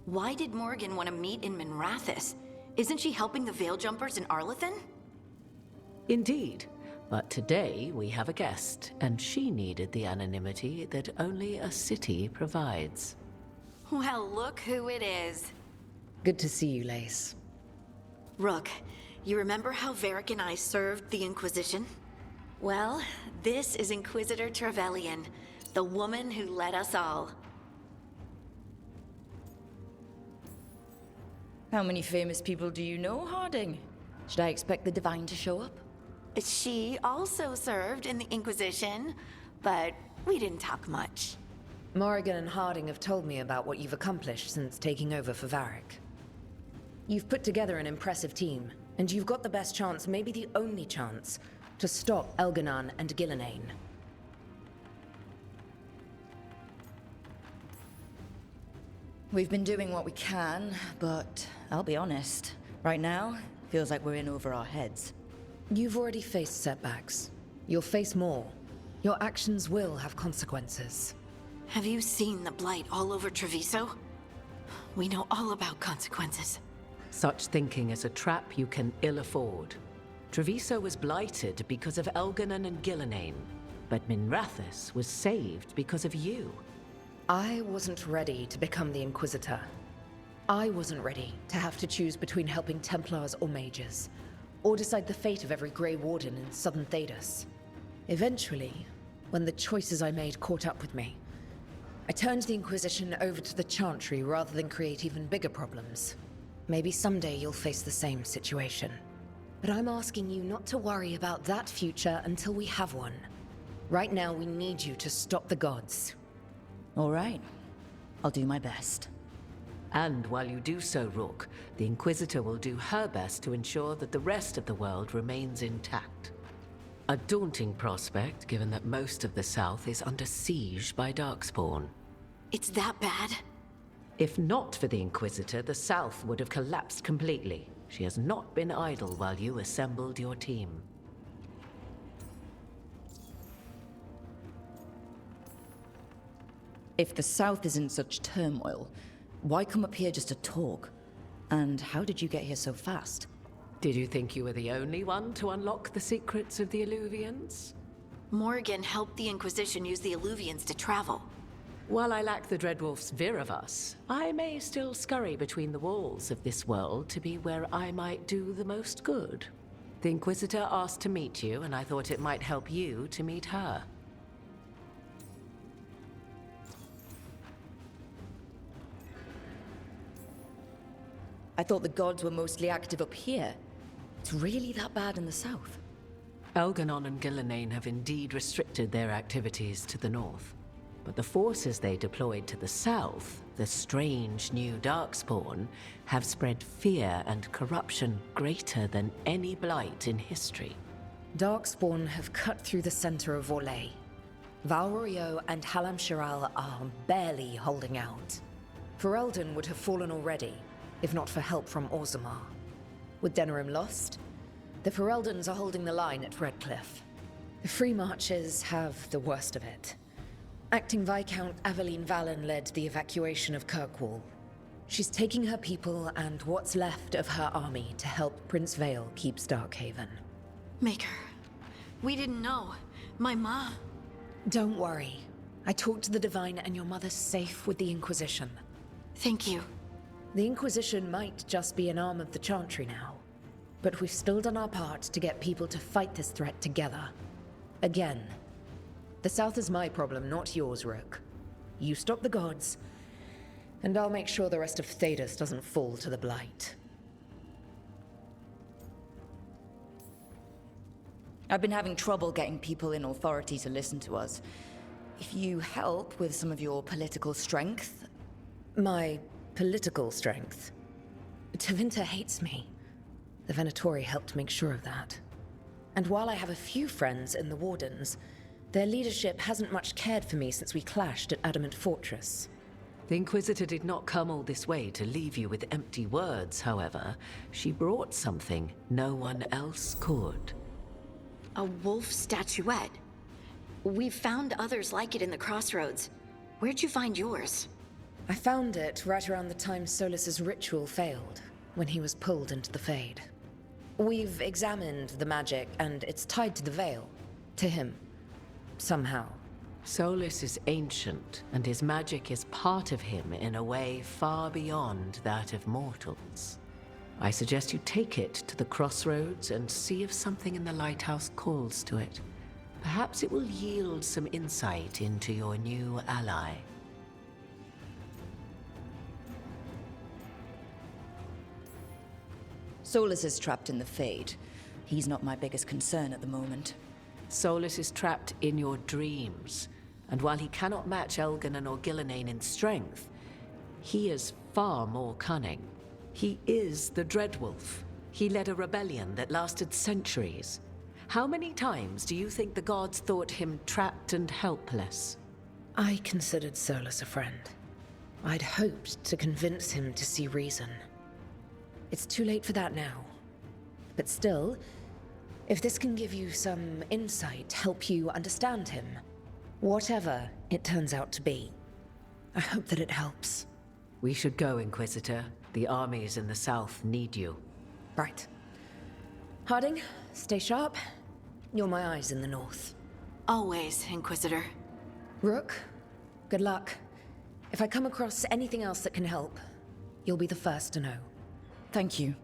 Why did Morgan want to meet in Minrathous? Isn't she helping the Veil Jumpers in Arlathan? Indeed. But today we have a guest, and she needed the anonymity that only a city provides. Well, look who it is. Good to see you, Lace. Rook, you remember how Varric and I served the Inquisition? Well, this is Inquisitor Trevelyan, the woman who led us all. How many famous people do you know, Harding? Should I expect the Divine to show up? She also served in the Inquisition, but we didn't talk much. Morrigan and Harding have told me about what you've accomplished since taking over for Varric. You've put together an impressive team, and you've got the best chance, maybe the only chance, to stop Elganon and Gillenane. We've been doing what we can, but I'll be honest. Right now, feels like we're in over our heads. You've already faced setbacks. You'll face more. Your actions will have consequences. Have you seen the blight all over Treviso? We know all about consequences. Such thinking is a trap you can ill afford. Treviso was blighted because of Elganon and Gillenane, but Minrathous was saved because of you. I wasn't ready to become the Inquisitor. I wasn't ready to have to choose between helping Templars or mages, or decide the fate of every Grey Warden in southern Thedas. Eventually, when the choices I made caught up with me, I turned the Inquisition over to the Chantry rather than create even bigger problems. Maybe someday you'll face the same situation. But I'm asking you not to worry about that future until we have one. Right now, we need you to stop the gods. All right. I'll do my best. And while you do so, Rook, the Inquisitor will do her best to ensure that the rest of the world remains intact. A daunting prospect, given that most of the South is under siege by Darkspawn. It's that bad? If not for the Inquisitor, the South would have collapsed completely. She has not been idle while you assembled your team. If the South is in such turmoil, why come up here just to talk? And how did you get here so fast? Did you think you were the only one to unlock the secrets of the Illuvians? Morgan helped the Inquisition use the Illuvians to travel. While I lack the Dreadwolf's Viravus, I may still scurry between the walls of this world to be where I might do the most good. The Inquisitor asked to meet you, and I thought it might help you to meet her. I thought the gods were mostly active up here. It's really that bad in the south? Elganon and Gillenane have indeed restricted their activities to the north. But the forces they deployed to the south, the strange new Darkspawn, have spread fear and corruption greater than any blight in history. Darkspawn have cut through the center of Orlais. Valrorio and Halam Shiral are barely holding out. Ferelden would have fallen already, if not for help from Orzammar. With Denerim lost, the Fereldans are holding the line at Redcliffe. The Free Marchers have the worst of it. Acting Viscount Aveline Valen led the evacuation of Kirkwall. She's taking her people and what's left of her army to help Prince Vale keep Starkhaven. Maker, we didn't know. My ma... Don't worry. I talked to the Divine and your mother's safe with the Inquisition. Thank you. The Inquisition might just be an arm of the Chantry now, but we've still done our part to get people to fight this threat together. Again. The South is my problem, not yours, Rook. You stop the gods, and I'll make sure the rest of Thedas doesn't fall to the Blight. I've been having trouble getting people in authority to listen to us. If you help with some of your political strength... My political strength? Tevinter hates me. The Venatori helped make sure of that. And while I have a few friends in the Wardens, their leadership hasn't much cared for me since we clashed at Adamant Fortress. The Inquisitor did not come all this way to leave you with empty words, however. She brought something no one else could. A wolf statuette. We've found others like it in the Crossroads. Where'd you find yours? I found it right around the time Solus's ritual failed, when he was pulled into the Fade. We've examined the magic, and it's tied to the Veil. To him. Somehow. Solus is ancient, and his magic is part of him in a way far beyond that of mortals. I suggest you take it to the crossroads and see if something in the lighthouse calls to it. Perhaps it will yield some insight into your new ally. Solus is trapped in the Fade. He's not my biggest concern at the moment. Solus is trapped in your dreams, and while he cannot match Elganon or Gillenane in strength, he is far more cunning. He is the Dreadwolf. He led a rebellion that lasted centuries. How many times do you think the gods thought him trapped and helpless? I considered Solus a friend. I'd hoped to convince him to see reason. It's too late for that now. But still, if this can give you some insight, help you understand him, whatever it turns out to be, I hope that it helps. We should go, Inquisitor. The armies in the south need you. Right. Harding, stay sharp. You're my eyes in the north. Always, Inquisitor. Rook, good luck. If I come across anything else that can help, you'll be the first to know. Thank you.